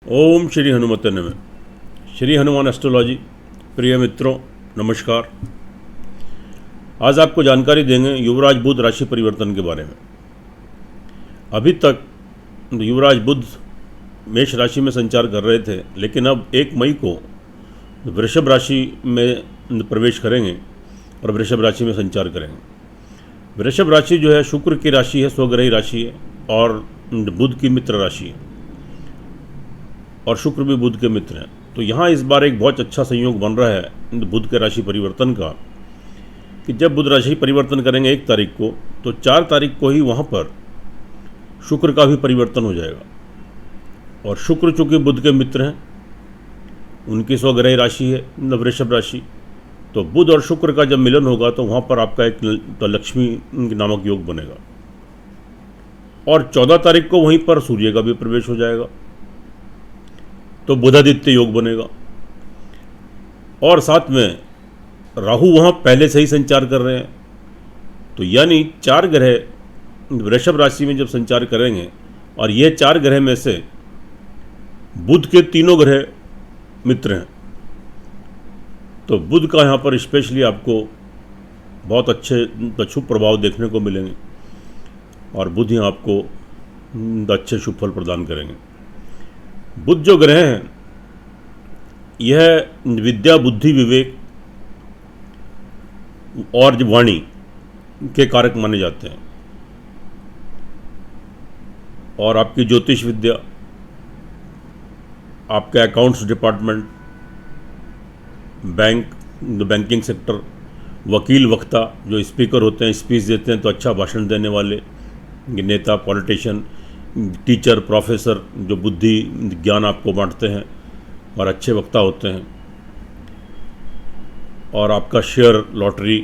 ओम श्री हनुमते नमः। श्री हनुमान एस्ट्रोलॉजी। प्रिय मित्रों, नमस्कार। आज आपको जानकारी देंगे युवराज बुध राशि परिवर्तन के बारे में। अभी तक युवराज बुध मेष राशि में संचार कर रहे थे, लेकिन अब 1 मई को वृषभ राशि में प्रवेश करेंगे और वृषभ राशि में संचार करेंगे। वृषभ राशि जो है शुक्र की राशि है, स्वग्रही राशि है और बुध की मित्र राशि है और शुक्र भी बुध के मित्र हैं। तो यहाँ इस बार एक बहुत अच्छा संयोग बन रहा है बुध के राशि परिवर्तन का, कि जब बुध राशि परिवर्तन करेंगे 1 तारीख को, तो 4 तारीख को ही वहाँ पर शुक्र का भी परिवर्तन हो जाएगा। और शुक्र चूँकि बुध के मित्र हैं, उनकी स्वग्रह राशि है वृषभ राशि, तो बुध और शुक्र का जब मिलन होगा तो वहाँ पर आपका एक तो लक्ष्मी नामक योग बनेगा। और 14 तारीख को वहीं पर सूर्य का भी प्रवेश हो जाएगा, तो बुधादित्य योग बनेगा। और साथ में राहु वहाँ पहले से ही संचार कर रहे हैं, तो यानी 4 ग्रह वृषभ राशि में जब संचार करेंगे, और ये 4 ग्रह में से बुध के 3 ग्रह मित्र हैं, तो बुध का यहाँ पर स्पेशली आपको बहुत अच्छे शुभ प्रभाव देखने को मिलेंगे और बुध यहाँ आपको अच्छे शुभ फल प्रदान करेंगे। बुध जो ग्रह हैं, यह विद्या, बुद्धि, विवेक और वाणी के कारक माने जाते हैं। और आपकी ज्योतिष विद्या, आपका अकाउंट्स डिपार्टमेंट, बैंकिंग सेक्टर, वकील, वक्ता जो स्पीकर होते हैं, स्पीच देते हैं तो अच्छा भाषण देने वाले नेता, पॉलिटिशियन, टीचर, प्रोफेसर जो बुद्धि ज्ञान आपको बांटते हैं और अच्छे वक्ता होते हैं। और आपका शेयर, लॉटरी,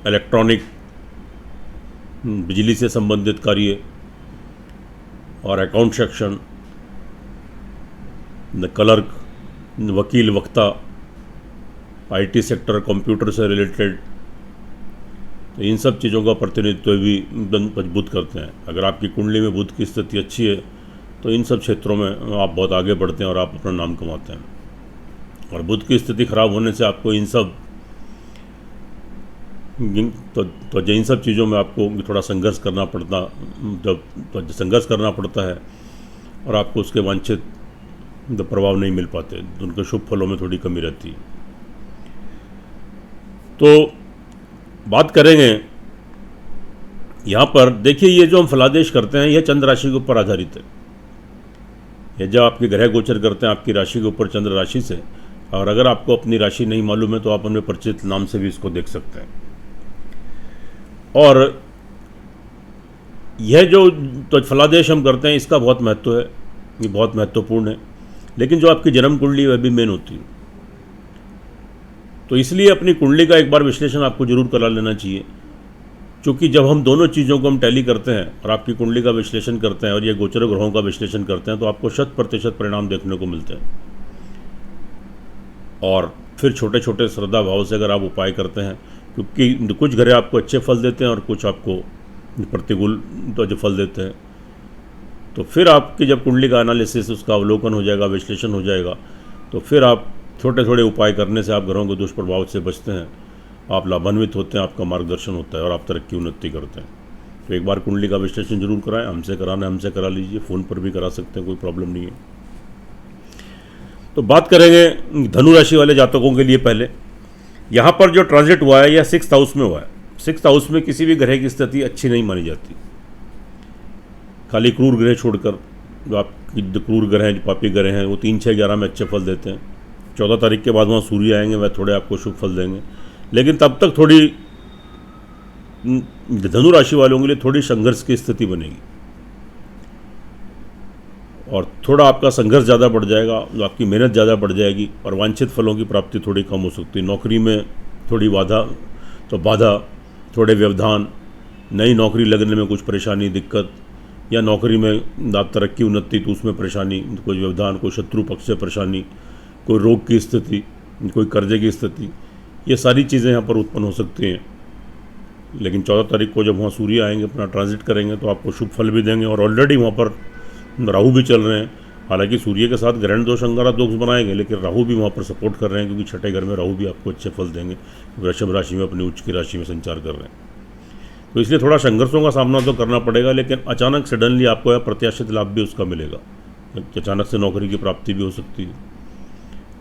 इलेक्ट्रॉनिक, बिजली से संबंधित कार्य और अकाउंट सेक्शन, क्लर्क, वकील, वक्ता, आईटी सेक्टर, कंप्यूटर से रिलेटेड, तो इन सब चीज़ों का प्रतिनिधित्व भी मजबूत करते हैं। अगर आपकी कुंडली में बुध की स्थिति अच्छी है तो इन सब क्षेत्रों में आप बहुत आगे बढ़ते हैं और आप अपना नाम कमाते हैं। और बुध की स्थिति खराब होने से आपको इन सब इन सब चीज़ों में आपको थोड़ा संघर्ष करना पड़ता है और आपको उसके वांछित प्रभाव नहीं मिल पाते, तो उनके शुभ फलों में थोड़ी कमी रहती है। तो बात करेंगे यहाँ पर, देखिए ये जो हम फलादेश करते हैं यह चंद्र राशि के ऊपर आधारित है। यह जब आपके ग्रह गोचर करते हैं आपकी राशि के ऊपर चंद्र राशि से, और अगर आपको अपनी राशि नहीं मालूम है तो आप अपने परिचित नाम से भी इसको देख सकते हैं। और यह जो तो फलादेश हम करते हैं इसका बहुत महत्व है, ये बहुत महत्वपूर्ण है। लेकिन जो आपकी जन्म कुंडली है वह भी मेन होती है, तो इसलिए अपनी कुंडली का एक बार विश्लेषण आपको जरूर करा लेना चाहिए। क्योंकि जब हम दोनों चीज़ों को हम टैली करते हैं और आपकी कुंडली का विश्लेषण करते हैं और ये गोचर ग्रहों का विश्लेषण करते हैं, तो आपको 100% परिणाम देखने को मिलते हैं। और फिर छोटे छोटे श्रद्धा भाव से अगर आप उपाय करते हैं, क्योंकि कुछ ग्रह आपको अच्छे फल देते हैं और कुछ आपको प्रतिकूल तो जो फल देते हैं, तो फिर आपकी जब कुंडली का एनालिसिस, उसका अवलोकन हो जाएगा, विश्लेषण हो जाएगा, तो फिर आप छोटे छोटे उपाय करने से आप ग्रहों के दुष्प्रभाव से बचते हैं, आप लाभान्वित होते हैं, आपका मार्गदर्शन होता है और आप तरक्की उन्नति करते हैं। तो एक बार कुंडली का विश्लेषण जरूर कराएं, हमसे कराना है हमसे करा लीजिए, फ़ोन पर भी करा सकते हैं, कोई प्रॉब्लम नहीं है। तो बात करेंगे धनु राशि वाले जातकों के लिए। पहले यहाँ पर जो ट्रांजिट हुआ है यह 6th हाउस में हुआ है। 6th हाउस में किसी भी ग्रह की स्थिति अच्छी नहीं मानी जाती, खाली क्रूर ग्रह छोड़कर। जो आपकी क्रूर ग्रह हैं, जो पापी ग्रह हैं, वो 3, 6, 11 में अच्छे फल देते हैं। 14 तारीख के बाद वहाँ सूर्य आएंगे, वह थोड़े आपको शुभ फल देंगे, लेकिन तब तक थोड़ी धनु राशि वालों के लिए थोड़ी संघर्ष की स्थिति बनेगी और थोड़ा आपका संघर्ष ज़्यादा बढ़ जाएगा, जो आपकी मेहनत ज़्यादा बढ़ जाएगी और वांछित फलों की प्राप्ति थोड़ी कम हो सकती है। नौकरी में थोड़ी बाधा, थोड़े व्यवधान, नई नौकरी लगने में कुछ परेशानी, दिक्कत, या नौकरी में आप तरक्की उन्नति तो उसमें परेशानी, कोई व्यवधान, कोई शत्रु पक्ष से परेशानी, कोई रोग की स्थिति, कोई कर्जे की स्थिति, ये सारी चीज़ें यहाँ पर उत्पन्न हो सकती हैं। लेकिन 14 तारीख को जब वहाँ सूर्य आएंगे, अपना ट्रांजिट करेंगे, तो आपको शुभ फल भी देंगे। और ऑलरेडी वहाँ पर राहु भी चल रहे हैं हालांकि सूर्य के साथ ग्रहण दोष अंगारक दोष बनाएंगे, लेकिन राहु भी वहाँ पर सपोर्ट कर रहे हैं, क्योंकि छठे घर में राहु भी आपको अच्छे फल देंगे, वृषभ राशि में अपनी उच्च की राशि में संचार कर रहे हैं। तो इसलिए थोड़ा संघर्षों का सामना तो करना पड़ेगा, लेकिन अचानक सडनली आपको अप्रत्याशित लाभ भी उसका मिलेगा। अचानक से नौकरी की प्राप्ति भी हो सकती है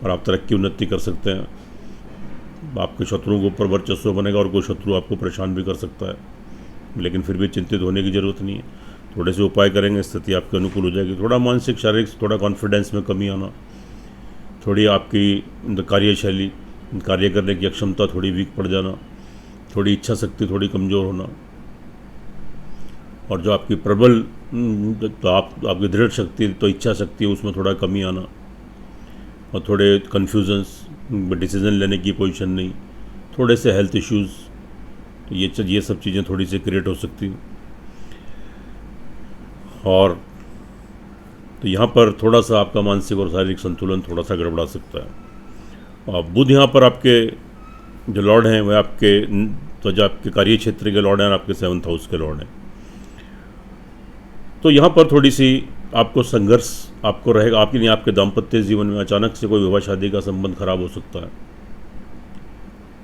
और आप तरक्की उन्नति कर सकते हैं। आपके शत्रुओं के ऊपर वर्चस्व बनेगा और कोई शत्रु आपको परेशान भी कर सकता है, लेकिन फिर भी चिंतित होने की ज़रूरत नहीं है। थोड़े से उपाय करेंगे, स्थिति आपके अनुकूल हो जाएगी। थोड़ा मानसिक शारीरिक थोड़ा कॉन्फिडेंस में कमी आना, थोड़ी आपकी कार्यशैली कार्य करने की अक्षमता थोड़ी वीक पड़ जाना, थोड़ी इच्छा शक्ति थोड़ी कमज़ोर होना, और जो आपकी प्रबल तो आपकी दृढ़ शक्ति तो इच्छा शक्ति है उसमें थोड़ा कमी आना, और थोड़े कन्फ्यूजन्स, डिसीजन लेने की पोजीशन नहीं, थोड़े से हेल्थ इश्यूज़, तो ये सब चीज़ें थोड़ी सी क्रिएट हो सकती हैं। और तो यहाँ पर थोड़ा सा आपका मानसिक और शारीरिक संतुलन थोड़ा सा गड़बड़ा सकता है। और बुध यहाँ पर आपके जो लॉर्ड हैं वह आपके तो जो आपके कार्य क्षेत्र के लॉर्ड हैं और आपके 7th हाउस के लॉर्ड हैं, तो यहाँ पर थोड़ी सी आपको संघर्ष आपको रहेगा। आपके दाम्पत्य जीवन में अचानक से कोई विवाह शादी का संबंध खराब हो सकता है,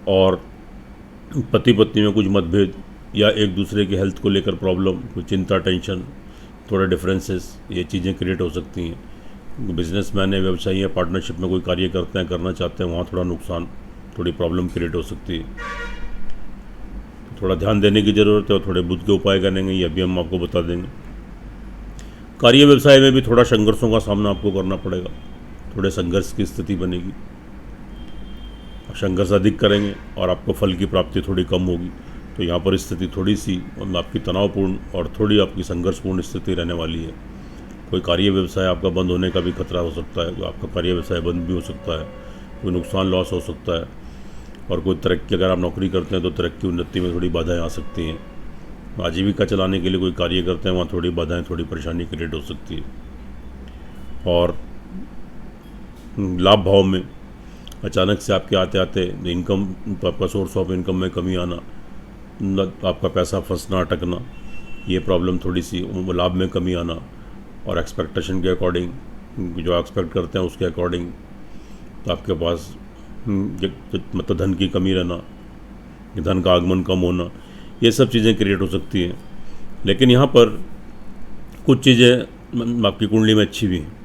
और पति पत्नी में कुछ मतभेद या एक दूसरे की हेल्थ को लेकर प्रॉब्लम, कोई चिंता, टेंशन, थोड़ा डिफरेंसेस, ये चीज़ें क्रिएट हो सकती हैं। बिजनेसमैन है, व्यवसायी है, पार्टनरशिप में कोई कार्य करते हैं, करना चाहते हैं, वहाँ थोड़ा नुकसान, थोड़ी प्रॉब्लम क्रिएट हो सकती है। थोड़ा ध्यान देने की ज़रूरत है और थोड़े बुद्ध के उपाय करेंगे, ये अभी हम आपको बता देंगे। कार्य व्यवसाय में भी थोड़ा संघर्षों का सामना आपको करना पड़ेगा, थोड़े संघर्ष की स्थिति बनेगी, संघर्ष अधिक करेंगे और आपको फल की प्राप्ति थोड़ी कम होगी। तो यहाँ पर स्थिति थोड़ी सी आपकी तनावपूर्ण और थोड़ी आपकी संघर्षपूर्ण स्थिति रहने वाली है। कोई कार्य व्यवसाय आपका बंद होने का भी खतरा हो सकता है, आपका कार्य व्यवसाय बंद भी हो सकता है, कोई नुकसान लॉस हो सकता है, और कोई तरक्की, अगर आप नौकरी करते हैं तो तरक्की उन्नति में थोड़ी बाधाएं आ सकती हैं। आजीविका चलाने के लिए कोई कार्य करते हैं, वहाँ थोड़ी बाधाएं, थोड़ी परेशानी क्रिएट हो सकती है। और लाभ भाव में अचानक से आपके आते आते इनकम, आपका सोर्स ऑफ इनकम में कमी आना, आपका पैसा फंसना, अटकना, ये प्रॉब्लम थोड़ी सी, लाभ में कमी आना, और एक्सपेक्टेशन के अकॉर्डिंग, जो एक्सपेक्ट करते हैं उसके अकॉर्डिंग तो आपके पास मतलब धन की कमी रहना, धन का आगमन कम होना, ये सब चीज़ें क्रिएट हो सकती हैं। लेकिन यहाँ पर कुछ चीज़ें आपकी कुंडली में अच्छी भी हैं।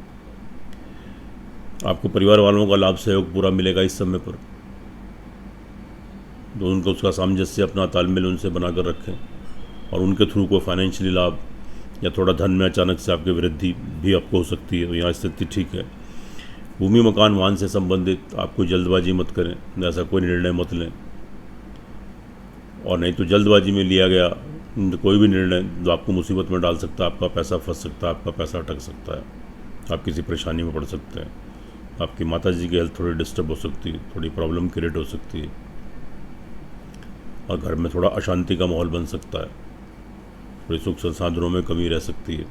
आपको परिवार वालों का लाभ सहयोग पूरा मिलेगा इस समय पर, तो उनको उसका सामंजस्य, अपना तालमेल उनसे बनाकर रखें, और उनके थ्रू को फाइनेंशियली लाभ या थोड़ा धन में अचानक से आपकी वृद्धि भी आपको हो सकती है। तो यहाँ स्थिति ठीक है। भूमि, मकान, वाहन से संबंधित आपको जल्दबाजी मत करें, ऐसा कोई निर्णय मत लें, और नहीं तो जल्दबाजी में लिया गया कोई भी निर्णय जो आपको मुसीबत में डाल सकता है, आपका पैसा फंस सकता है, आपका पैसा अटक सकता है, आप किसी परेशानी में पड़ सकते हैं, आपकी माता जी की हेल्थ थोड़ी डिस्टर्ब हो सकती है, थोड़ी प्रॉब्लम क्रिएट हो सकती है, और घर में थोड़ा अशांति का माहौल बन सकता है, थोड़ी सुख संसाधनों में कमी रह सकती है।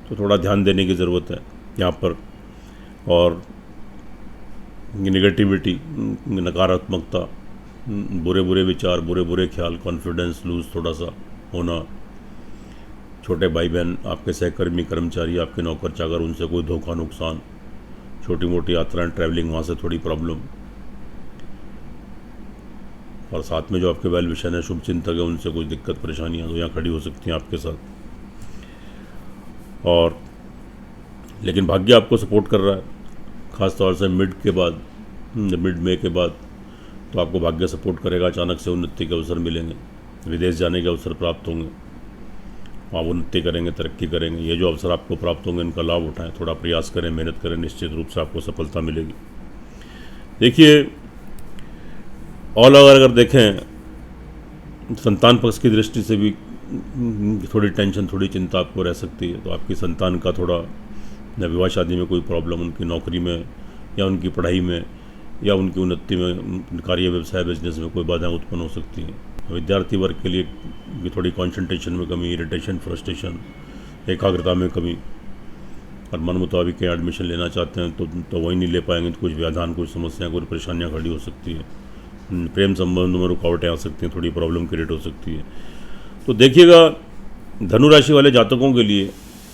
तो थोड़ा ध्यान देने की ज़रूरत है यहाँ पर। और नेगेटिविटी, नकारात्मकता, बुरे बुरे विचार, बुरे बुरे ख्याल, कॉन्फिडेंस लूज थोड़ा सा होना, छोटे भाई बहन, आपके सहकर्मी, कर्मचारी, आपके नौकर चाकर, उनसे कोई धोखा, नुकसान, छोटी मोटी यात्राएं, ट्रैवलिंग, वहाँ से थोड़ी प्रॉब्लम, और साथ में जो आपके वेल विशन है, शुभ चिंतक है, उनसे कुछ दिक्कत परेशानियाँ तो यहाँ खड़ी हो सकती हैं आपके साथ। और लेकिन भाग्य आपको सपोर्ट कर रहा है, ख़ास तौर से मिड मई के बाद तो आपको भाग्य सपोर्ट करेगा। अचानक से उन्नति के अवसर मिलेंगे, विदेश जाने के अवसर प्राप्त होंगे, आप उन्नति करेंगे, तरक्की करेंगे। ये जो अवसर आपको प्राप्त होंगे इनका लाभ उठाएं, थोड़ा प्रयास करें, मेहनत करें, निश्चित रूप से आपको सफलता मिलेगी। देखिए, ऑल ओवर अगर देखें, संतान पक्ष की दृष्टि से भी थोड़ी टेंशन, थोड़ी चिंता आपको रह सकती है। तो आपकी संतान का थोड़ा विवाह शादी में कोई प्रॉब्लम, उनकी नौकरी में या उनकी पढ़ाई में या उनकी उन्नति में, कार्य व्यवसाय बिजनेस में कोई बाधाएं उत्पन्न हो सकती हैं। विद्यार्थी वर्ग के लिए भी थोड़ी कंसंट्रेशन में कमी, इरिटेशन, फ्रस्ट्रेशन, एकाग्रता में कमी, और मन मुताबिक एडमिशन लेना चाहते हैं तो वही नहीं ले पाएंगे, तो कुछ व्यवधान, कुछ समस्याएं, कुछ परेशानियाँ खड़ी हो सकती है। प्रेम संबंध में रुकावटें आ सकती हैं, थोड़ी प्रॉब्लम क्रिएट हो सकती है। तो देखिएगा, धनु राशि वाले जातकों के लिए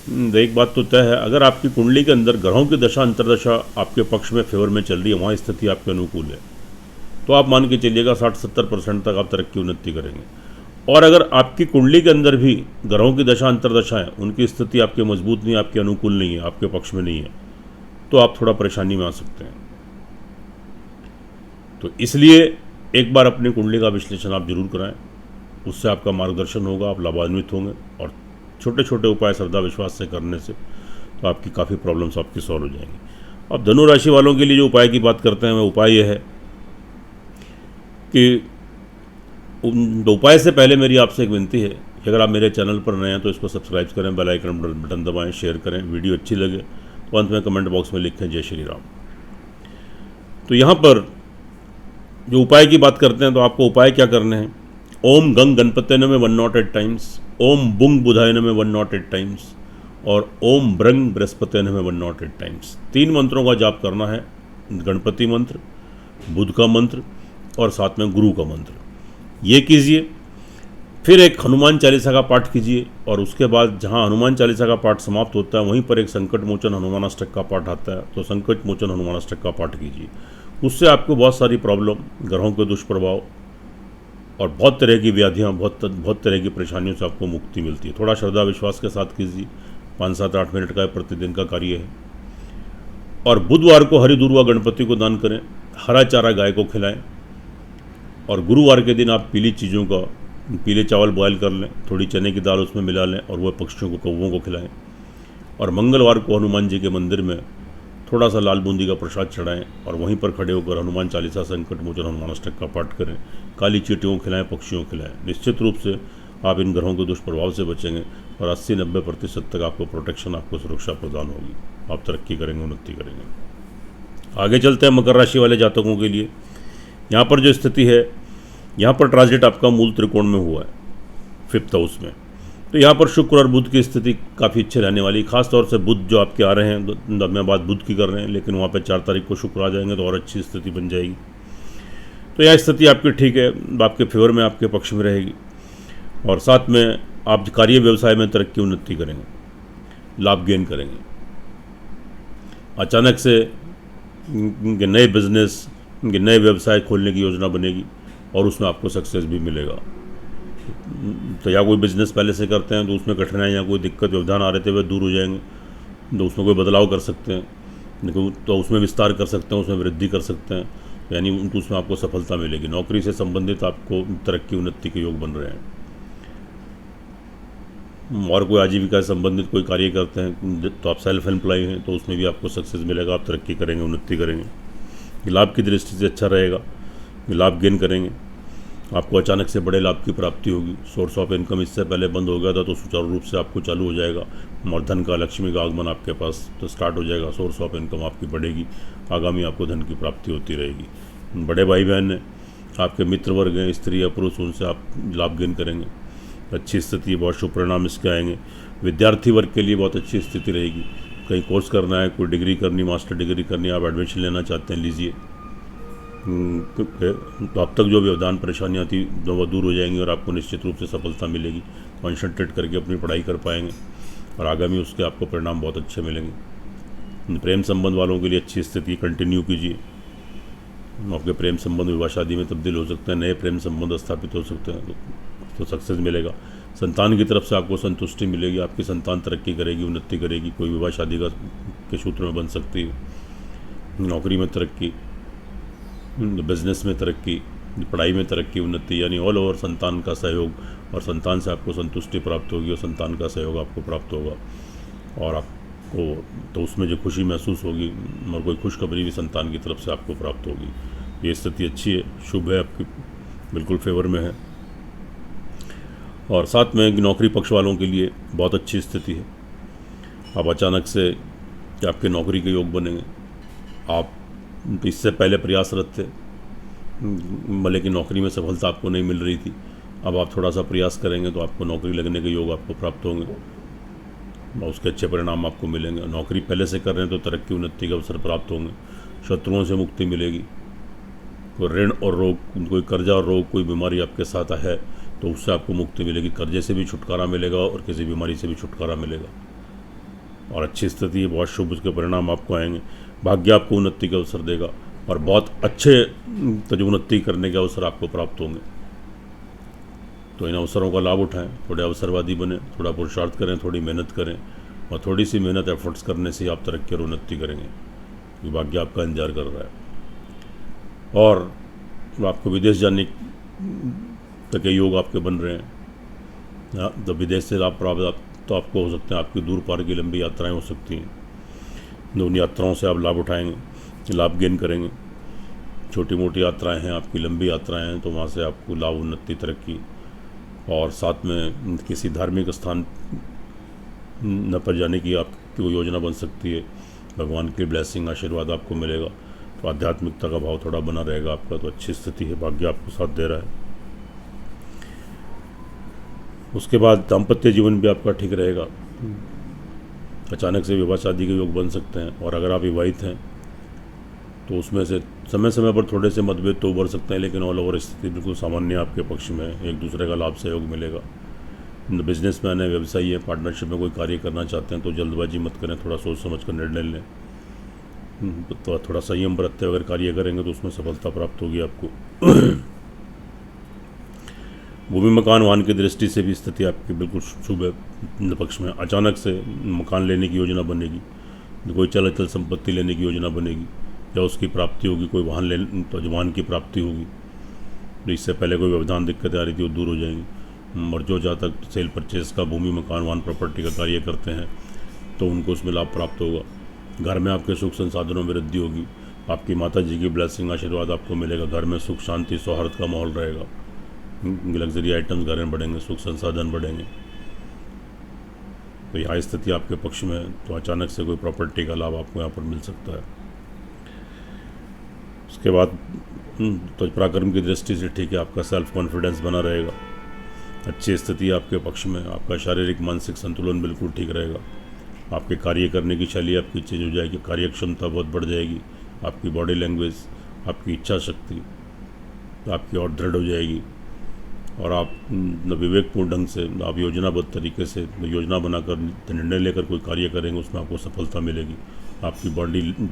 एक बात तो तय है, अगर आपकी कुंडली के अंदर ग्रहों की दशा अंतर्दशा आपके पक्ष में फेवर में चल रही है, वहाँ स्थिति आपके अनुकूल है, तो आप मान के चलिएगा 60-70% तक आप तरक्की उन्नति करेंगे। और अगर आपकी कुंडली के अंदर भी ग्रहों की दशा अंतर्दशा है, उनकी स्थिति आपके मजबूत नहीं, आपके अनुकूल नहीं है, आपके पक्ष में नहीं है, तो आप थोड़ा परेशानी में आ सकते हैं। तो इसलिए एक बार अपनी कुंडली का विश्लेषण आप जरूर कराएं, उससे आपका मार्गदर्शन होगा, आप लाभान्वित होंगे। और छोटे छोटे उपाय श्रद्धा विश्वास से करने से तो आपकी काफ़ी प्रॉब्लम्स आपकी सॉल्व हो जाएंगी। अब धनु राशि वालों के लिए जो उपाय की बात करते हैं, वह उपाय यह है कि उपाय से पहले मेरी आपसे एक विनती है कि अगर आप मेरे चैनल पर नए हैं तो इसको सब्सक्राइब करें, बेल आइकन बटन दबाएं, शेयर करें, वीडियो अच्छी लगे तो अंत में कमेंट बॉक्स में लिखें जय श्री राम। तो यहाँ पर जो उपाय की बात करते हैं, तो आपको उपाय क्या करने हैं। ओम गंग गणपते नमः 108 टाइम्स, ओम बुंग बुधाय नमः 108 टाइम्स और ओम ब्रंग बृहस्पति नमः 108 टाइम्स। 3 मंत्रों का जाप करना है, गणपति मंत्र, बुध का मंत्र और साथ में गुरु का मंत्र। ये कीजिए। फिर एक हनुमान चालीसा का पाठ कीजिए और उसके बाद जहाँ हनुमान चालीसा का पाठ समाप्त होता है वहीं पर एक संकट मोचन हनुमानाष्टक का पाठ आता है, तो संकट मोचन हनुमानाष्टक का पाठ कीजिए। उससे आपको बहुत सारी प्रॉब्लम, ग्रहों के दुष्प्रभाव और बहुत तरह की व्याधियाँ, बहुत तरह की परेशानियों से आपको मुक्ति मिलती है। थोड़ा श्रद्धा विश्वास के साथ कीजिए। 5-7-8 मिनट का प्रतिदिन का कार्य है। और बुधवार को हरि दुर्वा गणपति को दान करें, हरा चारा गाय को खिलाएं। और गुरुवार के दिन आप पीली चीज़ों का, पीले चावल बॉयल कर लें, थोड़ी चने की दाल उसमें मिला लें और वह पक्षियों को, कौवों को खिलाएं। और मंगलवार को हनुमान जी के मंदिर में थोड़ा सा लाल बूंदी का प्रसाद चढ़ाएं और वहीं पर खड़े होकर हनुमान चालीसा, संकट मोचन हनुमानाष्टक का पाठ करें। काली चींटियों को खिलाएं, पक्षियों को खिलाएं। निश्चित रूप से आप इन ग्रहों के दुष्प्रभाव से बचेंगे और 80-90% तक आपको प्रोटेक्शन, आपको सुरक्षा प्रदान होगी। आप तरक्की करेंगे, उन्नति करेंगे। आगे चलते हैं मकर राशि वाले जातकों के लिए। यहाँ पर जो स्थिति है, यहाँ पर ट्रांजिट आपका मूल त्रिकोण में हुआ है, 5th हाउस में। तो यहाँ पर शुक्र और बुध की स्थिति काफ़ी अच्छी रहने वाली। खास तौर से बुध जो आपके आ रहे हैं, मैं बात बुध की कर रहे हैं, लेकिन वहाँ पे 4 तारीख को शुक्र आ जाएंगे तो और अच्छी स्थिति बन जाएगी। तो यह स्थिति आपकी ठीक है, आपके फेवर में, आपके पक्ष में रहेगी। और साथ में आप कार्य व्यवसाय में तरक्की उन्नति करेंगे, लाभ गेन करेंगे। अचानक से नए बिजनेस, नए व्यवसाय खोलने की योजना बनेगी और उसमें आपको सक्सेस भी मिलेगा। तो या कोई बिजनेस पहले से करते हैं तो उसमें कठिनाई या कोई दिक्कत, व्यवधान आ रहे थे, वह दूर हो जाएंगे, तो उसमें कोई बदलाव कर सकते हैं, तो उसमें विस्तार कर सकते हैं, उसमें वृद्धि कर सकते हैं, यानी तो उसमें आपको सफलता मिलेगी। नौकरी से संबंधित आपको तरक्की उन्नति के योग बन रहे हैं। और कोई आजीविका से संबंधित कोई कार्य करते हैं तो आप सेल्फ एम्प्लॉय हैं, तो उसमें भी आपको सक्सेस मिलेगा, आप तरक्की करेंगे, उन्नति करेंगे। लाभ की दृष्टि से अच्छा रहेगा, लाभ गेन करेंगे। आपको अचानक से बड़े लाभ की प्राप्ति होगी। सोर्स ऑफ इनकम इससे पहले बंद हो गया था तो सुचारू रूप से आपको चालू हो जाएगा। और धन का, लक्ष्मी का आगमन आपके पास तो स्टार्ट हो जाएगा। सोर्स ऑफ इनकम आपकी बढ़ेगी, आगामी आपको धन की प्राप्ति होती रहेगी। बड़े भाई बहन हैं, आपके मित्र वर्ग हैं, स्त्री या पुरुष, उनसे आप लाभ गेन करेंगे। अच्छी स्थिति है, बहुत शुभ परिणाम इसके आएंगे। विद्यार्थी वर्ग के लिए बहुत अच्छी स्थिति रहेगी। कहीं कोर्स करना है, कोई डिग्री करनी, मास्टर डिग्री करनी, आप एडमिशन लेना चाहते हैं, लीजिए। तो अब तक जो व्यवधान परेशानियाँ थी वो दूर हो जाएंगी और आपको निश्चित रूप से सफलता मिलेगी। कॉन्सेंट्रेट करके अपनी पढ़ाई कर पाएंगे और आगामी उसके आपको परिणाम बहुत अच्छे मिलेंगे। प्रेम संबंध वालों के लिए अच्छी स्थिति, कंटिन्यू कीजिए। आपके प्रेम संबंध विवाह शादी में तब्दील हो सकते हैं, नए प्रेम संबंध स्थापित हो सकते हैं, तो सक्सेस मिलेगा। संतान की तरफ से आपको संतुष्टि मिलेगी, आपकी संतान तरक्की करेगी, उन्नति करेगी। कोई विवाह शादी का के सूत्र में बन सकती है। नौकरी में तरक्की, बिजनेस में तरक्की, पढ़ाई में तरक्की, उन्नति, यानी ऑल ओवर संतान का सहयोग और संतान से आपको संतुष्टि प्राप्त होगी और संतान का सहयोग आपको प्राप्त होगा और आपको तो उसमें जो खुशी महसूस होगी और कोई खुशखबरी भी संतान की तरफ से आपको प्राप्त होगी। ये स्थिति अच्छी है, शुभ है, आपकी बिल्कुल फेवर में है। और साथ में नौकरी पक्ष वालों के लिए बहुत अच्छी स्थिति है। आप अचानक से आपके नौकरी के योग बनेंगे। आप इससे पहले प्रयासरत थे, भले कि नौकरी में सफलता आपको नहीं मिल रही थी, अब आप थोड़ा सा प्रयास करेंगे तो आपको नौकरी लगने के योग आपको प्राप्त होंगे और उसके अच्छे परिणाम आपको मिलेंगे। नौकरी पहले से कर रहे हैं तो तरक्की उन्नति के अवसर प्राप्त होंगे। शत्रुओं से मुक्ति मिलेगी। कोई ऋण और रोग, कोई कर्जा और रोग, कोई बीमारी आपके साथ है तो उससे आपको मुक्ति मिलेगी। कर्जे से भी छुटकारा मिलेगा और किसी बीमारी से भी छुटकारा मिलेगा। और अच्छी स्थिति है, बहुत शुभ उसके परिणाम आपको आएंगे। भाग्य आपको उन्नति का अवसर देगा और बहुत अच्छे उन्नति करने के अवसर आपको प्राप्त होंगे। तो इन अवसरों का लाभ उठाएं, थोड़े अवसरवादी बने, थोड़ा पुरुषार्थ करें, थोड़ी मेहनत करें और थोड़ी सी मेहनत एफर्ट्स करने से आप तरक्की और उन्नति करेंगे। ये भाग्य आपका इंतजार कर रहा है और आपको विदेश जाने तक के योग आपके बन रहे हैं। जब विदेश से लाभ प्राप्त तो आपको हो सकते हैं आपकी दूर पार की लंबी यात्राएं हो सकती हैं। उन यात्राओं से आप लाभ उठाएंगे, लाभ गेन करेंगे। छोटी मोटी यात्राएं हैं, आपकी लंबी यात्राएं हैं, तो वहाँ से आपको लाभ, उन्नति, तरक्की और साथ में किसी धार्मिक स्थान न पर जाने की आपकी कोई योजना बन सकती है। भगवान की ब्लेसिंग, आशीर्वाद आपको मिलेगा, तो आध्यात्मिकता का भाव थोड़ा बना रहेगा आपका। तो अच्छी स्थिति है, भाग्य आपको साथ दे रहा है। उसके बाद दाम्पत्य जीवन भी आपका ठीक रहेगा। अचानक से विवाह शादी के योग बन सकते हैं और अगर आप विवाहित हैं तो उसमें से समय समय पर थोड़े से मतभेद तो उभर सकते हैं, लेकिन ऑल ओवर स्थिति बिल्कुल सामान्य आपके पक्ष में है। एक दूसरे का लाभ सहयोग मिलेगा। बिजनेसमैन है, व्यवसायी है, पार्टनरशिप में कोई कार्य करना चाहते हैं तो जल्दबाजी मत करें, थोड़ा सोच समझ कर निर्णय लें। तो थोड़ा संयम बरतते अगर कार्य करेंगे तो उसमें सफलता प्राप्त होगी आपको। भूमि मकान वाहन की दृष्टि से भी स्थिति आपकी बिल्कुल शुभ है। पक्ष में अचानक से मकान लेने की योजना बनेगी, कोई चल अचल संपत्ति लेने की योजना बनेगी या उसकी प्राप्ति होगी। कोई वाहन ले तो वाहन की प्राप्ति होगी। तो इससे पहले कोई व्यवधान दिक्कतें आ रही थी वो दूर हो जाएंगी। और जो जहाँ तक सेल परचेज का, भूमि मकान वाहन प्रॉपर्टी का कार्य करते हैं तो उनको उसमें लाभ प्राप्त होगा। घर में आपके सुख संसाधनों में वृद्धि होगी। आपकी माता जी की ब्लेसिंग, आशीर्वाद आपको मिलेगा। घर में सुख, शांति, सौहार्द का माहौल रहेगा। लग्जरी आइटम्स घर में बढ़ेंगे, सुख संसाधन बढ़ेंगे। तो यह स्थिति आपके पक्ष में है, तो अचानक से कोई प्रॉपर्टी का लाभ आपको यहाँ पर मिल सकता है। उसके बाद तो पराक्रम की दृष्टि से ठीक है, आपका सेल्फ कॉन्फिडेंस बना रहेगा। अच्छी स्थिति आपके पक्ष में। आपका शारीरिक मानसिक संतुलन बिल्कुल ठीक रहेगा। आपके कार्य करने की शैली आपकी चेंज हो जाएगी। कार्य क्षमता बहुत बढ़ जाएगी। आपकी बॉडी लैंग्वेज, आपकी इच्छा शक्ति आपकी और दृढ़ हो जाएगी और आप विवेकपूर्ण ढंग से, आप योजनाबद्ध तरीके से योजना बनाकर निर्णय लेकर कोई कार्य करेंगे, उसमें आपको सफलता मिलेगी। आपकी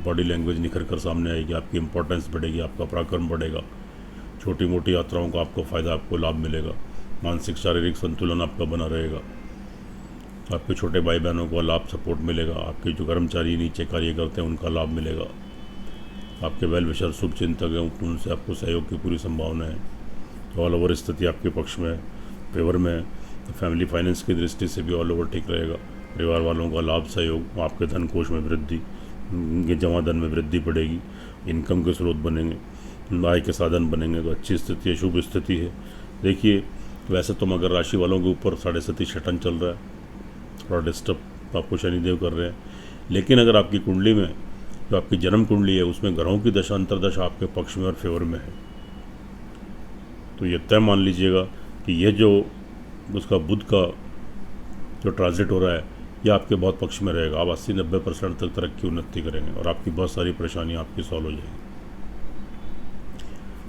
बॉडी लैंग्वेज निखर कर सामने आएगी। आपकी इंपॉर्टेंस बढ़ेगी, आपका पराक्रम बढ़ेगा। छोटी मोटी यात्राओं का आपको फ़ायदा, आपको लाभ मिलेगा। मानसिक शारीरिक संतुलन आपका बना रहेगा। आपके छोटे भाई बहनों को लाभ, सपोर्ट मिलेगा। आपके जो कर्मचारी नीचे कार्य करते हैं उनका लाभ मिलेगा। आपके वेल विशर, शुभ चिंतक हैं, उनसे आपको सहयोग की पूरी संभावना है। ऑल ओवर स्थिति आपके पक्ष में, फेवर में। फैमिली फाइनेंस की दृष्टि से भी ऑल ओवर ठीक रहेगा। परिवार वालों का लाभ, सहयोग, आपके धन कोष में वृद्धि, जमा धन में वृद्धि बढ़ेगी। इनकम के स्रोत बनेंगे, आय के साधन बनेंगे। तो अच्छी स्थिति है, शुभ स्थिति है। देखिए, वैसे तो मकर राशि वालों के ऊपर 7.5 शटन चल रहा है, थोड़ा डिस्टर्ब आपको शनिदेव कर रहे हैं। लेकिन अगर आपकी कुंडली में, जो आपकी जन्म कुंडली है, उसमें ग्रहों की दशा, अंतरदशा आपके पक्ष में और फेवर में है, तो ये तय मान लीजिएगा कि ये जो उसका बुध का जो ट्रांजिट हो रहा है, ये आपके बहुत पक्ष में रहेगा। आप 80-90% तक तरक्की, उन्नति करेंगे और आपकी बहुत सारी परेशानियाँ आपकी सॉल्व हो जाएंगी।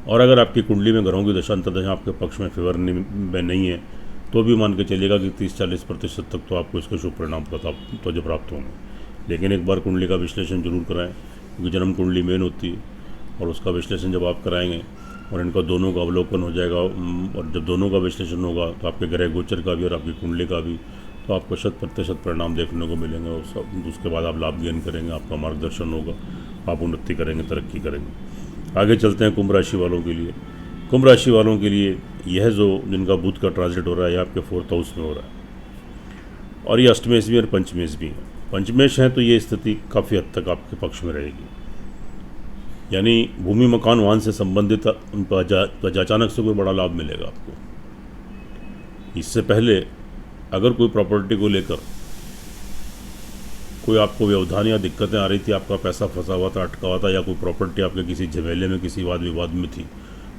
और अगर आपकी कुंडली में ग्रहों की दशा, अंतरदशा आपके पक्ष में, फेवर में नहीं है, तो भी मान के चलिएगा कि 30-40% तक तो आपको इसके शुभ परिणाम प्राप्त होंगे। लेकिन एक बार कुंडली का विश्लेषण जरूर कराएं, क्योंकि जन्म कुंडली मेन होती है और उसका विश्लेषण जब आप कराएंगे और इनका दोनों का अवलोकन हो जाएगा, और जब दोनों का विश्लेषण होगा तो आपके ग्रह गोचर का भी और आपकी कुंडली का भी, तो आपको 100% परिणाम देखने को मिलेंगे। और उसके बाद आप लाभ गेन करेंगे, आपका मार्गदर्शन होगा, आप उन्नति करेंगे, तरक्की करेंगे। आगे चलते हैं कुंभ राशि वालों के लिए। कुंभ राशि वालों के लिए यह जो जिनका बुध का ट्रांजिट हो रहा है, यह आपके 4th हाउस में हो रहा है और ये अष्टमेश भी और पंचमेश भी है। पंचमेश है तो ये स्थिति काफ़ी हद तक आपके पक्ष में रहेगी। यानी भूमि मकान वाहन से संबंधित अचानक से कोई बड़ा लाभ मिलेगा आपको। इससे पहले अगर कोई प्रॉपर्टी को लेकर कोई आपको व्यवधान या दिक्कतें आ रही थी, आपका पैसा फंसा हुआ था, अटका हुआ था, या कोई प्रॉपर्टी आपके किसी झमेले में, किसी वाद विवाद में थी,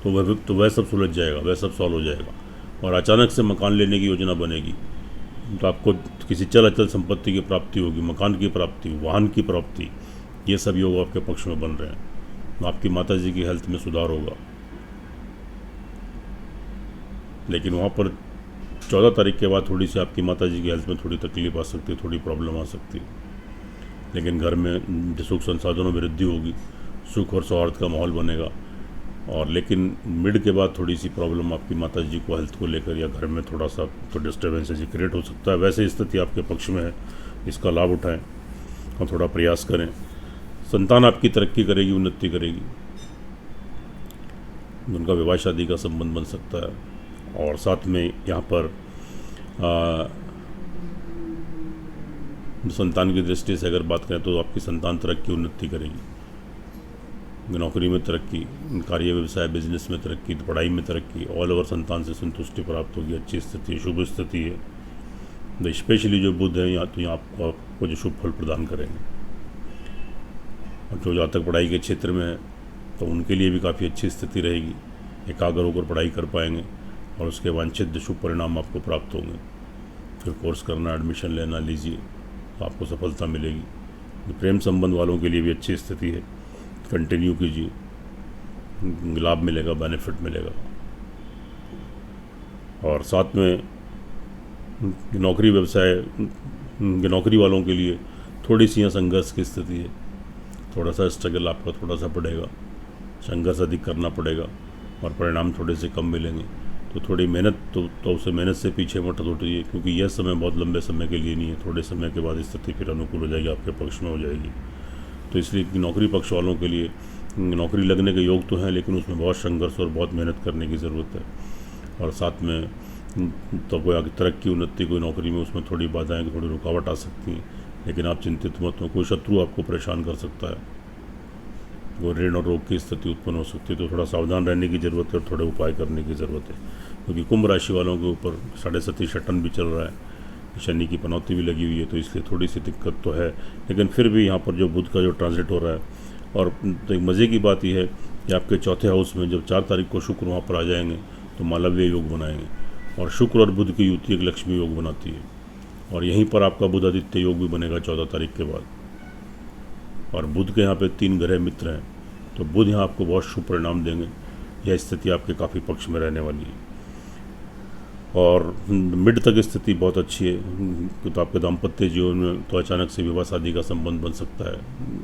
तो वह सब सुलझ जाएगा, वह सब सॉल्व हो जाएगा। और अचानक से मकान लेने की योजना बनेगी, तो आपको किसी चल अचल संपत्ति की प्राप्ति होगी, मकान की प्राप्ति, वाहन की प्राप्ति, ये सब योग आपके पक्ष में बन रहे हैं। आपकी माता जी की हेल्थ में सुधार होगा। लेकिन वहाँ पर 14 तारीख के बाद थोड़ी सी आपकी माता जी की हेल्थ में थोड़ी तकलीफ आ सकती है, थोड़ी प्रॉब्लम आ सकती है। लेकिन घर में सुख संसाधनों में वृद्धि होगी, सुख और सौहार्द का माहौल बनेगा। और लेकिन मिड के बाद थोड़ी सी प्रॉब्लम आपकी माता जी को हेल्थ को लेकर या घर में थोड़ा सा तो डिस्टर्बेंसेज क्रिएट हो सकता है। वैसे स्थिति आपके पक्ष में है, इसका लाभ उठाएं और थोड़ा प्रयास करें। संतान आपकी तरक्की करेगी, उन्नति करेगी, उनका विवाह शादी का संबंध बन सकता है। और साथ में यहाँ पर संतान की दृष्टि से अगर बात करें तो आपकी संतान तरक्की उन्नति करेगी, नौकरी में तरक्की, कार्य व्यवसाय बिजनेस में तरक्की, पढ़ाई में तरक्की, ऑल ओवर संतान से संतुष्टि प्राप्त होगी, अच्छी स्थिति, शुभ स्थिति है। तो स्पेशली जो बुध है यहाँ, तो यहाँ आपको जो शुभ फल प्रदान करेंगे। और जो जातक पढ़ाई के क्षेत्र में है तो उनके लिए भी काफ़ी अच्छी स्थिति रहेगी, एकाग्र होकर पढ़ाई कर पाएंगे और उसके वांछित शुभ परिणाम आपको प्राप्त होंगे। फिर कोर्स करना, एडमिशन लेना, लीजिए तो आपको सफलता मिलेगी। प्रेम संबंध वालों के लिए भी अच्छी स्थिति है, कंटिन्यू कीजिए, लाभ मिलेगा, बेनिफिट मिलेगा। और साथ में नौकरी व्यवसाय, नौकरी वालों के लिए थोड़ी सी यहाँ संघर्ष की स्थिति है, थोड़ा सा स्ट्रगल आपका थोड़ा सा पड़ेगा, संघर्ष अधिक करना पड़ेगा और परिणाम थोड़े से कम मिलेंगे। तो थोड़ी मेहनत तो उसे मेहनत से पीछे मत हटिए, क्योंकि यह समय बहुत लंबे समय के लिए नहीं है, थोड़े समय के बाद स्थिति फिर अनुकूल हो जाएगी, आपके पक्ष में हो जाएगी। तो इसलिए नौकरी पक्ष वालों के लिए नौकरी लगने के योग तो हैं, लेकिन उसमें बहुत संघर्ष और बहुत मेहनत करने की ज़रूरत है। और साथ में तो कोई आगे तरक्की उन्नति कोई नौकरी में, उसमें थोड़ी बाधाएं, थोड़ी रुकावट आ सकती हैं, लेकिन आप चिंतित मत हो। कोई शत्रु आपको परेशान कर सकता है, वो ऋण और रोग की स्थिति उत्पन्न हो सकती है, तो थोड़ा सावधान रहने की ज़रूरत है और थोड़े उपाय करने की ज़रूरत है। क्योंकि कुंभ राशि वालों के ऊपर 7.5 शटन भी चल रहा है, शनि की पनौती भी लगी हुई है, तो इसलिए थोड़ी सी दिक्कत तो है। लेकिन फिर भी यहाँ पर जो बुध का जो ट्रांजिट हो रहा है, और तो एक मज़े की बात यह है कि आपके चौथे हाउस में जब 4 तारीख को शुक्र वहाँ पर आ जाएंगे तो मालव्य योग बनाएंगे, और शुक्र और बुध की युति एक लक्ष्मी योग बनाती है, और यहीं पर आपका बुध आदित्य योग भी बनेगा 14 तारीख के बाद। और बुध के यहाँ पे 3 ग्रह मित्र हैं, तो बुध यहाँ आपको बहुत शुभ परिणाम देंगे। यह स्थिति आपके काफ़ी पक्ष में रहने वाली है। और मिड तक स्थिति बहुत अच्छी है, तो आपके दाम्पत्य जीवन में तो अचानक से विवाह शादी का संबंध बन सकता है।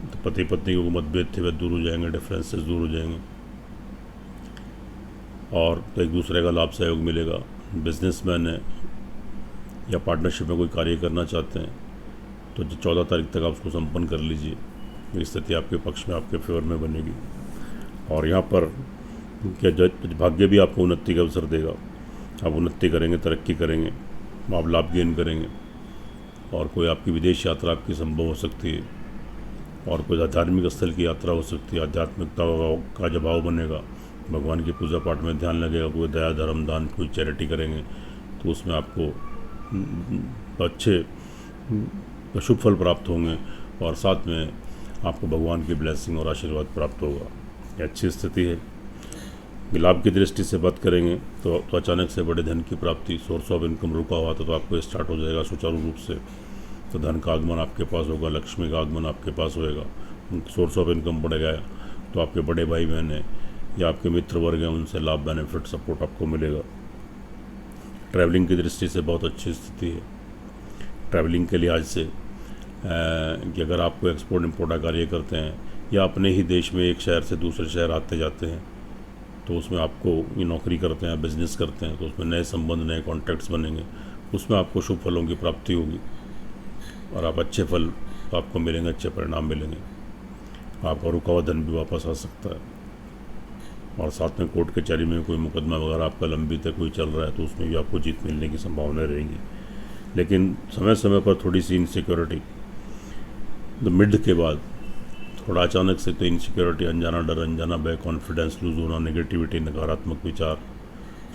तो पति पत्नी को मतभेद थे वह दूर हो जाएंगे, डिफरेंसेस दूर हो जाएंगे, और तो एक दूसरे का लाभ सहयोग मिलेगा। बिजनेसमैन है या पार्टनरशिप में कोई कार्य करना चाहते हैं तो 14 तारीख तक आप उसको संपन्न कर लीजिए, स्थिति आपके पक्ष में, आपके फेवर में बनेगी। और यहाँ पर क्या भाग्य भी आपको उन्नति का अवसर देगा, आप उन्नति करेंगे, तरक्की करेंगे, आप लाभ गेन करेंगे। और कोई आपकी विदेश यात्रा आपकी संभव हो सकती है, और कोई धार्मिक स्थल की यात्रा हो सकती है, आध्यात्मिकता का जब भाव बनेगा, भगवान की पूजा पाठ में ध्यान लगेगा, कोई दया धर्म दान कोई चैरिटी करेंगे तो उसमें आपको अच्छे शुभ फल प्राप्त होंगे, और साथ में आपको भगवान की ब्लेसिंग और आशीर्वाद प्राप्त होगा। ये अच्छी स्थिति है। लाभ की दृष्टि से बात करेंगे तो अचानक से बड़े धन की प्राप्ति, सोर्स ऑफ इनकम रुका हुआ तो आपको स्टार्ट हो जाएगा सुचारू रूप से। तो धन का आगमन आपके पास होगा, लक्ष्मी का आगमन आपके पास होएगा, सोर्स ऑफ इनकम बढ़ेगा। तो आपके बड़े भाई बहन हैं या आपके मित्र वर्ग हैं, उनसे लाभ, बेनिफिट, सपोर्ट आपको मिलेगा। ट्रैवलिंग की दृष्टि से बहुत अच्छी स्थिति है। ट्रैवलिंग के लिहाज से कि अगर आप कोई एक्सपोर्ट इम्पोर्ट का कार्य करते हैं या अपने ही देश में एक शहर से दूसरे शहर आते जाते हैं, तो उसमें आपको ये नौकरी करते हैं, बिजनेस करते हैं, तो उसमें नए संबंध, नए कॉन्टैक्ट्स बनेंगे, उसमें आपको शुभ फलों की प्राप्ति होगी और आप अच्छे फल आपको मिलेंगे, अच्छे परिणाम मिलेंगे। आपका रुका हुआ धन भी वापस आ सकता है। और साथ में कोर्ट कचहरी में कोई मुकदमा वगैरह आपका लंबित है, कोई चल रहा है, तो उसमें भी आपको जीत मिलने की संभावना रहेगी। लेकिन समय समय पर थोड़ी सी इनसिक्योरिटी, तो मिड के बाद थोड़ा अचानक से तो इनसिक्योरिटी, अनजाना डर, अनजाना भय, कॉन्फिडेंस लूज होना, नेगेटिविटी, नकारात्मक विचार,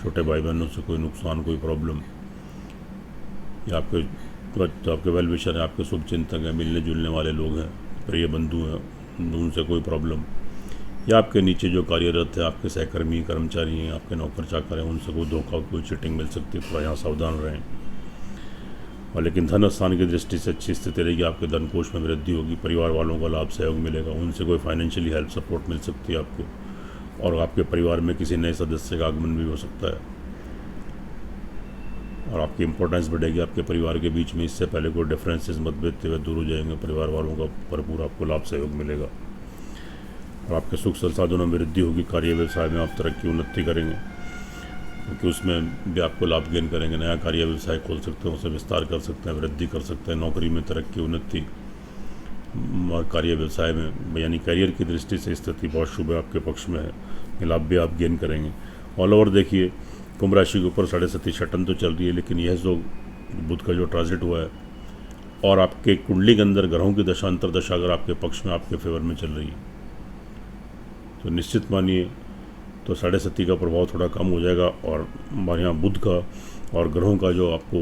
छोटे भाई बहनों से कोई नुकसान, कोई प्रॉब्लम, या आपके वेल विशर हैं, आपके शुभ चिंतक हैं, मिलने जुलने वाले लोग हैं, प्रिय बंधु हैं, उनसे कोई प्रॉब्लम, या आपके नीचे जो कार्यरत है, आपके सहकर्मी, कर्मचारी हैं, आपके नौकर चाकर हैं, उनसे कोई धोखा, कोई चीटिंग मिल सकती है, थोड़ा यहाँ सावधान रहें। और लेकिन धन स्थान की दृष्टि से अच्छी स्थिति रहेगी, आपके धन कोष में वृद्धि होगी, परिवार वालों का लाभ सहयोग मिलेगा, उनसे कोई फाइनेंशियली हेल्प सपोर्ट मिल सकती है आपको, और आपके परिवार में किसी नए सदस्य का आगमन भी हो सकता है। और आपकी इम्पोर्टेंस बढ़ेगी आपके परिवार के बीच में। इससे पहले कोई डिफरेंसेस मतभेद थे वह दूर हो जाएंगे, परिवार वालों का भरपूर आपको लाभ सहयोग मिलेगा और आपके सुख संसाधनों में वृद्धि होगी। कार्य व्यवसाय में आप तरक्की उन्नति करेंगे क्योंकि उसमें भी आपको लाभ गेन करेंगे। नया कार्य व्यवसाय खोल सकते हैं, उसे विस्तार कर सकते हैं, वृद्धि कर सकते हैं। नौकरी में तरक्की उन्नति और कार्य व्यवसाय में यानी करियर की दृष्टि से स्थिति बहुत शुभ है, आपके पक्ष में है। लाभ भी आप गेन करेंगे। ऑल ओवर देखिए, कुंभ राशि के ऊपर 7.5 छटन तो चल रही है, लेकिन यह जो बुध का जो ट्रांजिट हुआ है और आपके कुंडली के अंदर ग्रहों की दशांतर दशा अगर आपके पक्ष में आपके फेवर में चल रही है तो निश्चित मानिए तो 7.5 का प्रभाव थोड़ा कम हो जाएगा। और हमारे यहाँ बुध का और ग्रहों का जो आपको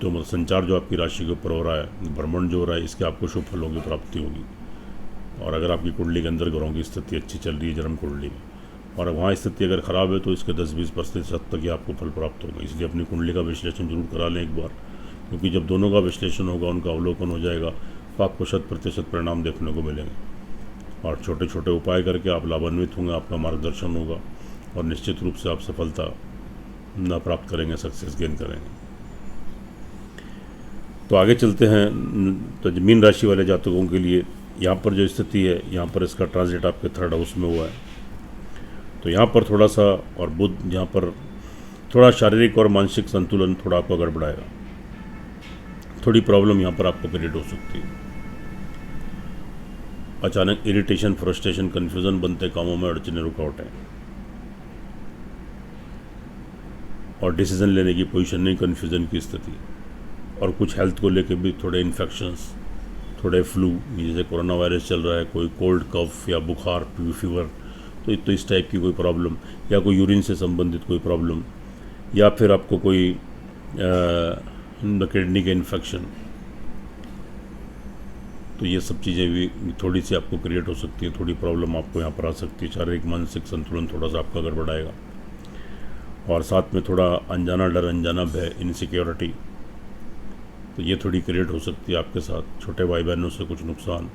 जो संचार जो आपकी राशि के ऊपर हो रहा है, भ्रमण जो हो रहा है, इसके आपको शुभ फलों की प्राप्ति होगी। और अगर आपकी कुंडली के अंदर ग्रहों की स्थिति अच्छी चल रही है जन्म कुंडली में, और वहाँ स्थिति अगर ख़राब है तो इसके 10-20% तक ही आपको फल प्राप्त होगा। इसलिए अपनी कुंडली का विश्लेषण जरूर करा लें एक बार, क्योंकि जब दोनों का विश्लेषण होगा, उनका अवलोकन हो जाएगा तो आपको 100% परिणाम देखने को मिलेंगे। और छोटे छोटे उपाय करके आप लाभान्वित होंगे, आपका मार्गदर्शन होगा और निश्चित रूप से आप सफलता न प्राप्त करेंगे, सक्सेस गेन करेंगे। तो आगे चलते हैं। तो मीन राशि वाले जातकों के लिए यहाँ पर जो स्थिति है, यहाँ पर इसका ट्रांजिट आपके 3rd हाउस में हुआ है, तो यहाँ पर थोड़ा सा और बुध यहाँ पर थोड़ा शारीरिक और मानसिक संतुलन थोड़ा आपका गड़बड़ाएगा। थोड़ी प्रॉब्लम यहाँ पर आपको क्रिएट हो सकती है। अचानक इरिटेशन, फ्रस्ट्रेशन, कन्फ्यूज़न बनते कामों में अड़चने, रुकावटें और डिसीजन लेने की पोजीशन नहीं, कन्फ्यूज़न की स्थिति। और कुछ हेल्थ को लेकर भी थोड़े इन्फेक्शंस, थोड़े फ्लू, जैसे कोरोना वायरस चल रहा है, कोई कोल्ड, कफ या बुखार, फीवर, तो इस टाइप की कोई प्रॉब्लम, या कोई यूरिन से संबंधित कोई प्रॉब्लम, या फिर आपको कोई किडनी के इन्फेक्शन, तो ये सब चीज़ें भी थोड़ी सी आपको क्रिएट हो सकती है। थोड़ी प्रॉब्लम आपको यहाँ पर आ सकती है। शारीरिक मानसिक संतुलन थोड़ा सा आपका गड़बड़ाएगा और साथ में थोड़ा अनजाना डर, अनजाना भय, इनसिक्योरिटी, तो ये थोड़ी क्रिएट हो सकती है आपके साथ। छोटे भाई बहनों से कुछ नुकसान,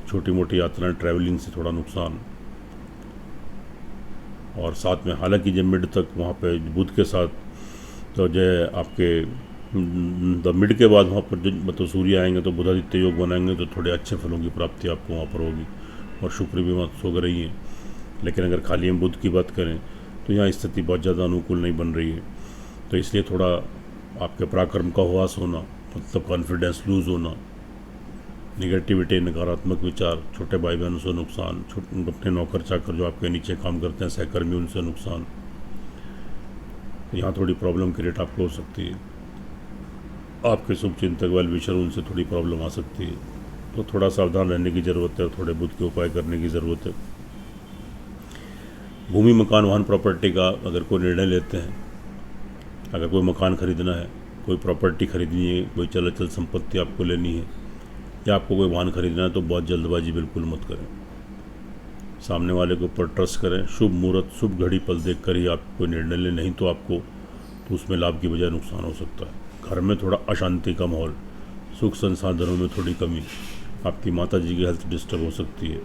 छोटी मोटी यात्राएं, ट्रैवलिंग से थोड़ा नुकसान। और साथ में हालांकि जब मिड तक वहाँ पे बुध के साथ तो जो है आपके मिड के बाद वहाँ पर जो मतलब सूर्य आएंगे तो बुधादित्य योग बनाएंगे तो थोड़े अच्छे फलों की प्राप्ति आपको वहाँ पर होगी। और शुक्र भी वहाँ सो रही है। लेकिन अगर खाली हम बुध की बात करें तो यहाँ स्थिति बहुत ज़्यादा अनुकूल नहीं बन रही है। तो इसलिए थोड़ा आपके पराक्रम का हुआस होना, मतलब कॉन्फिडेंस लूज़ होना, निगेटिविटी, नकारात्मक विचार, छोटे भाई बहनों से नुकसान, अपने नौकर चाकर जो आपके नीचे काम करते हैं, सहकर्मी, उनसे नुकसान, यहाँ थोड़ी प्रॉब्लम क्रिएट आपको हो सकती है। आपके शुभचिंतक वेल विशर, उनसे थोड़ी प्रॉब्लम आ सकती है। तो थोड़ा सावधान रहने की ज़रूरत है और थोड़े बुध के उपाय करने की ज़रूरत है। भूमि, मकान, वाहन, प्रॉपर्टी का अगर कोई निर्णय लेते हैं, अगर कोई मकान खरीदना है, कोई प्रॉपर्टी खरीदनी है, कोई चल अचल संपत्ति आपको लेनी है, या आपको कोई वाहन खरीदना है, तो बहुत जल्दबाजी बिल्कुल मत करें। सामने वाले के ऊपर ट्रस्ट करें। शुभ मुहूर्त, शुभ घड़ी पल देख कर ही आप कोई निर्णय लें, नहीं तो आपको तो उसमें लाभ की बजाय नुकसान हो सकता है। घर में थोड़ा अशांति का माहौल, सुख संसाधनों में थोड़ी कमी, आपकी माता जी की हेल्थ डिस्टर्ब हो सकती है,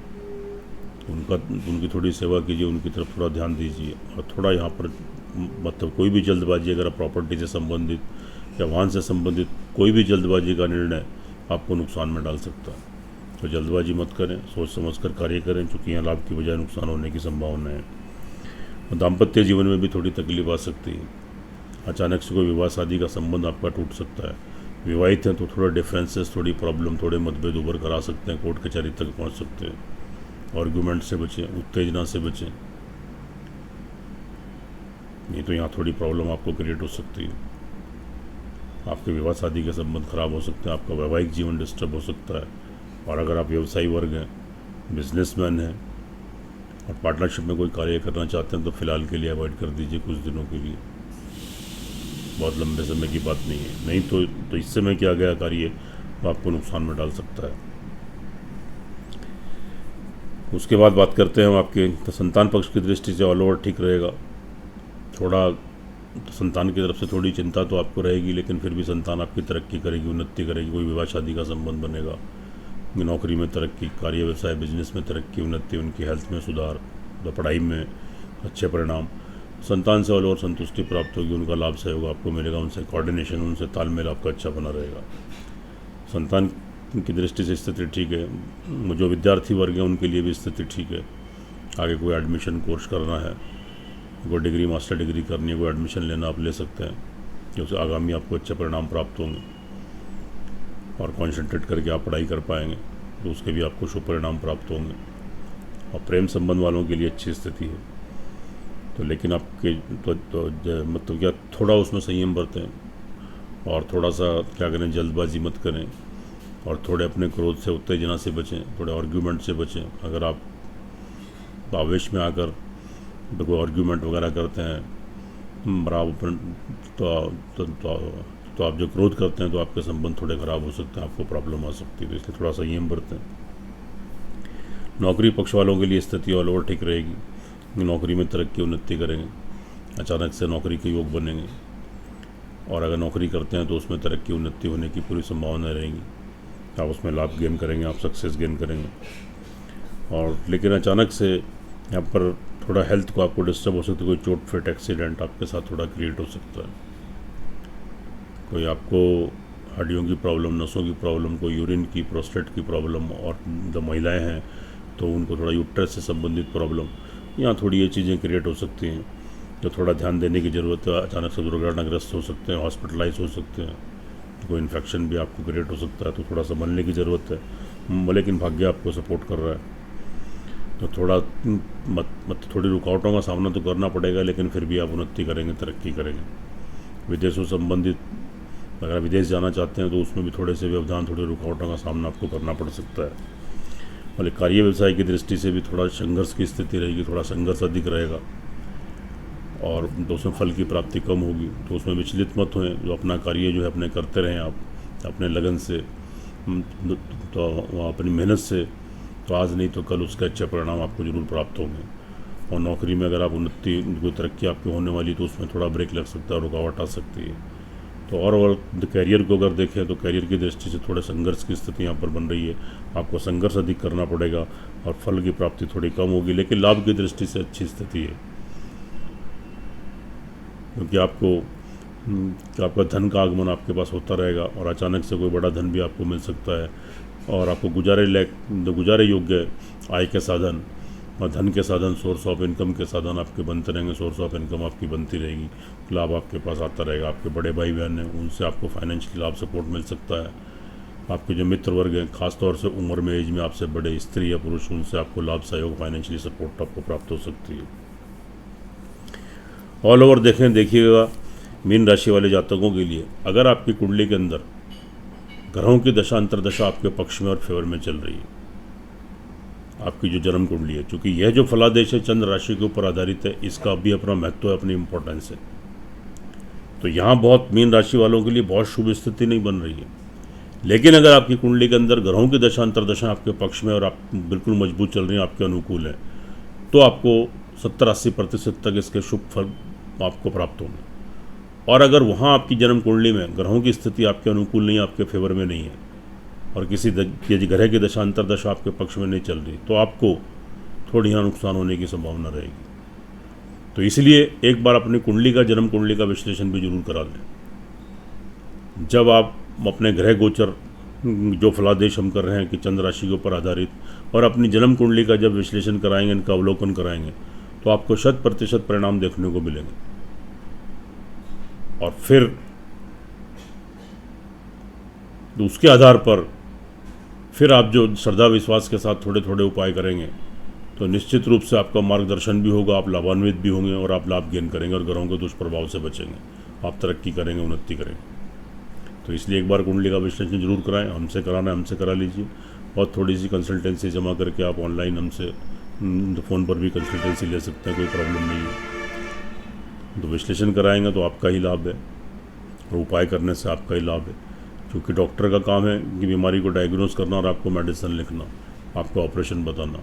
उनकी थोड़ी सेवा कीजिए, उनकी तरफ थोड़ा ध्यान दीजिए। और थोड़ा यहाँ पर मतलब कोई भी जल्दबाजी अगर प्रॉपर्टी से संबंधित या वाहन से संबंधित कोई भी जल्दबाजी का निर्णय आपको नुकसान में डाल सकता है। तो जल्दबाजी मत करें, सोच समझ कर कार्य करें, क्योंकि यहाँ लाभ की बजाय नुकसान होने की संभावना है। और दाम्पत्य जीवन में भी थोड़ी तकलीफ आ सकती है। अचानक से कोई विवाह शादी का संबंध आपका टूट सकता है। विवाहित हैं तो थोड़ा डिफरेंसेस, थोड़ी प्रॉब्लम, थोड़े मतभेद उभर कर आ सकते हैं, कोर्ट कचहरी तक पहुंच सकते हैं। आर्गूमेंट से बचें, उत्तेजना से बचें, नहीं तो यहाँ थोड़ी प्रॉब्लम आपको क्रिएट हो सकती है। आपके विवाह शादी के संबंध खराब हो सकते हैं, आपका वैवाहिक जीवन डिस्टर्ब हो सकता है। और अगर आप व्यवसायी वर्ग हैं, बिजनेसमैन हैं और पार्टनरशिप में कोई कार्य करना चाहते हैं तो फिलहाल के लिए अवॉइड कर दीजिए, कुछ दिनों के लिए, बहुत लंबे समय की बात नहीं है। नहीं तो इस समय किया गया कार्य तो आपको नुकसान में डाल सकता है। उसके बाद बात करते हैं हम आपके तो संतान पक्ष की दृष्टि से ऑल ओवर ठीक रहेगा। थोड़ा तो संतान की तरफ से थोड़ी चिंता तो आपको रहेगी, लेकिन फिर भी संतान आपकी तरक्की करेगी, उन्नति करेगी। कोई विवाह शादी का संबंध बनेगा, नौकरी में तरक्की, कार्य व्यवसाय बिजनेस में तरक्की, उन्नति, उनकी हेल्थ में सुधार, तो पढ़ाई में अच्छे परिणाम। संतान से ऑल ओवर संतुष्टि प्राप्त होगी, उनका लाभ सहयोग आपको मिलेगा, उनसे कोऑर्डिनेशन, उनसे तालमेल आपका अच्छा बना रहेगा। संतान की दृष्टि से स्थिति ठीक है। जो विद्यार्थी वर्ग है उनके लिए भी स्थिति ठीक है। आगे कोई एडमिशन कोर्स करना है, कोई डिग्री मास्टर डिग्री करनी है, कोई एडमिशन लेना, आप ले सकते हैं, क्योंकि आगामी आपको अच्छे परिणाम प्राप्त होंगे और कॉन्सेंट्रेट करके आप पढ़ाई कर पाएंगे तो उसके भी आपको शुभ परिणाम प्राप्त होंगे। और प्रेम संबंध वालों के लिए अच्छी स्थिति है। तो लेकिन आपके मतलब क्या, थोड़ा उसमें संयम बरतें और थोड़ा सा क्या करें, जल्दबाजी मत करें और थोड़े अपने क्रोध से, उत्तेजना से बचें, थोड़े आर्ग्यूमेंट से बचें। अगर आप आवेश में आकर तो कोई आर्ग्यूमेंट वगैरह करते हैं तो आप जो क्रोध करते हैं तो आपके संबंध थोड़े ख़राब हो सकते हैं, आपको प्रॉब्लम आ सकती है। तो इसलिए थोड़ा संयम बरतें। नौकरी पक्ष वालों के लिए स्थिति ऑल ओवर ठीक रहेगी। नौकरी में तरक्की उन्नति करेंगे, अचानक से नौकरी के योग बनेंगे और अगर नौकरी करते हैं तो उसमें तरक्की उन्नति होने की पूरी संभावना रहेगी। आप उसमें लाभ गेन करेंगे, आप सक्सेस गेन करेंगे। और लेकिन अचानक से यहाँ पर थोड़ा हेल्थ को आपको डिस्टर्ब हो सकता है, कोई चोट फिट एक्सीडेंट आपके साथ थोड़ा क्रिएट हो सकता है। कोई आपको हड्डियों की प्रॉब्लम, नसों की प्रॉब्लम, कोई यूरिन की, प्रोस्टेट की प्रॉब्लम, और जो महिलाएं हैं तो उनको थोड़ा यूट्रस से संबंधित प्रॉब्लम, यहाँ थोड़ी ये चीज़ें क्रिएट हो सकती हैं जो थोड़ा ध्यान देने की ज़रूरत है। अचानक से दुर्घटनाग्रस्त हो सकते हैं, हॉस्पिटलाइज हो सकते हैं, कोई इन्फेक्शन भी आपको क्रिएट हो सकता है, तो थोड़ा संभलने की ज़रूरत है। लेकिन भाग्य आपको सपोर्ट कर रहा है तो थोड़ा थोड़ी रुकावटों का सामना तो करना पड़ेगा, लेकिन फिर भी आप उन्नति करेंगे, तरक्की करेंगे। विदेशों संबंधित अगर आप विदेश जाना चाहते हैं तो उसमें भी थोड़े से व्यवधान, थोड़ी रुकावटों का सामना आपको करना पड़ सकता है। और कार्य व्यवसाय की दृष्टि से भी थोड़ा संघर्ष की स्थिति रहेगी, थोड़ा संघर्ष अधिक रहेगा और तो उसमें फल की प्राप्ति कम होगी। तो उसमें विचलित मत होएं, जो अपना कार्य जो है अपने करते रहें आप अपने लगन से, तो अपनी मेहनत से, तो आज नहीं तो कल उसके अच्छे परिणाम आपको ज़रूर प्राप्त होंगे। और नौकरी में अगर आप उन्नति, कोई तरक्की आपकी होने वाली तो उसमें थोड़ा ब्रेक लग सकता है, रुकावट आ सकती है। तो और कैरियर को अगर देखें तो कैरियर की दृष्टि से थोड़े संघर्ष की स्थिति यहाँ पर बन रही है। आपको संघर्ष अधिक करना पड़ेगा और फल की प्राप्ति थोड़ी कम होगी, लेकिन लाभ की दृष्टि से अच्छी स्थिति है, क्योंकि आपका धन का आगमन आपके पास होता रहेगा और अचानक से कोई बड़ा धन भी आपको मिल सकता है और आपको गुजारे योग्य आय के साधन और धन के साधन, सोर्स ऑफ इनकम के साधन आपके बनते रहेंगे। सोर्स ऑफ इनकम आपकी बनती रहेगी, लाभ आपके पास आता रहेगा। आपके बड़े भाई बहन हैं उनसे आपको फाइनेंशियल लाभ सपोर्ट मिल सकता है। आपके जो मित्र वर्ग हैं, खासतौर से उम्र में, एज में आपसे बड़े स्त्री या पुरुष, उनसे आपको लाभ, सहयोग, फाइनेंशियली सपोर्ट आपको प्राप्त हो सकती है। ऑल ओवर देखिएगा मीन राशि वाले जातकों के लिए, अगर आपकी कुंडली के अंदर ग्रहों की दशा अंतरदशा आपके पक्ष में और फेवर में चल रही है, आपकी जो जन्म कुंडली है, क्योंकि यह जो फलादेश है चंद्र राशि के ऊपर आधारित है, इसका भी अपना महत्व है, अपनी इंपॉर्टेंस है। तो यहाँ बहुत मीन राशि वालों के लिए बहुत शुभ स्थिति नहीं बन रही है। लेकिन अगर आपकी कुंडली के अंदर ग्रहों की दशा अंतरदशा आपके पक्ष में और आप बिल्कुल मजबूत चल रही हैं, आपके अनुकूल है, तो आपको 70-80% तक इसके शुभ फल आपको प्राप्त होंगे। और अगर वहाँ आपकी जन्म कुंडली में ग्रहों की स्थिति आपके अनुकूल नहीं, आपके फेवर में नहीं है और किसी ग्रह की दशा अंतरदशा आपके पक्ष में नहीं चल रही, तो आपको थोड़ी यहाँ नुकसान होने की संभावना रहेगी। तो इसलिए एक बार अपनी कुंडली का, जन्म कुंडली का विश्लेषण भी जरूर करा लें। जब आप अपने ग्रह गोचर जो फलादेश हम कर रहे हैं कि चंद्र राशि के ऊपर आधारित, और अपनी जन्म कुंडली का जब विश्लेषण कराएंगे, इनका अवलोकन कराएंगे, तो आपको 100% परिणाम देखने को मिलेंगे। और फिर उसके आधार पर फिर आप जो श्रद्धा विश्वास के साथ थोड़े थोड़े उपाय करेंगे तो निश्चित रूप से आपका मार्गदर्शन भी होगा, आप लाभान्वित भी होंगे और आप लाभ गेन करेंगे और ग्रहों के दुष्प्रभाव से बचेंगे, आप तरक्की करेंगे, उन्नति करेंगे। तो इसलिए एक बार कुंडली का विश्लेषण जरूर कराएं। हमसे कराना है, हमसे करा लीजिए, और थोड़ी सी कंसल्टेंसी जमा करके आप ऑनलाइन हमसे फ़ोन पर भी कंसल्टेंसी ले सकते हैं, कोई प्रॉब्लम नहीं है। तो विश्लेषण कराएंगे तो आपका ही लाभ है और उपाय करने से आपका ही लाभ है, क्योंकि डॉक्टर का काम है कि बीमारी को डायग्नोस करना और आपको मेडिसिन लिखना, आपको ऑपरेशन बताना,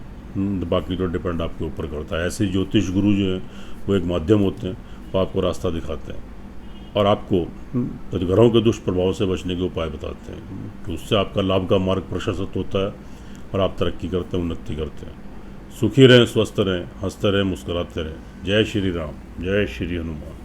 बाकी तो डिपेंड आपके ऊपर करता है। ऐसे ज्योतिष गुरु जो हैं वो एक माध्यम होते हैं, वो आपको रास्ता दिखाते हैं और आपको ग्रहों के दुष्प्रभाव से बचने के उपाय बताते हैं, तो उससे आपका लाभ का मार्ग प्रशस्त होता है और आप तरक्की करते हैं, उन्नति करते हैं। सुखी रहें, स्वस्थ रहें, हंसते रहें, मुस्कुराते रहें। जय श्री राम, जय श्री हनुमान।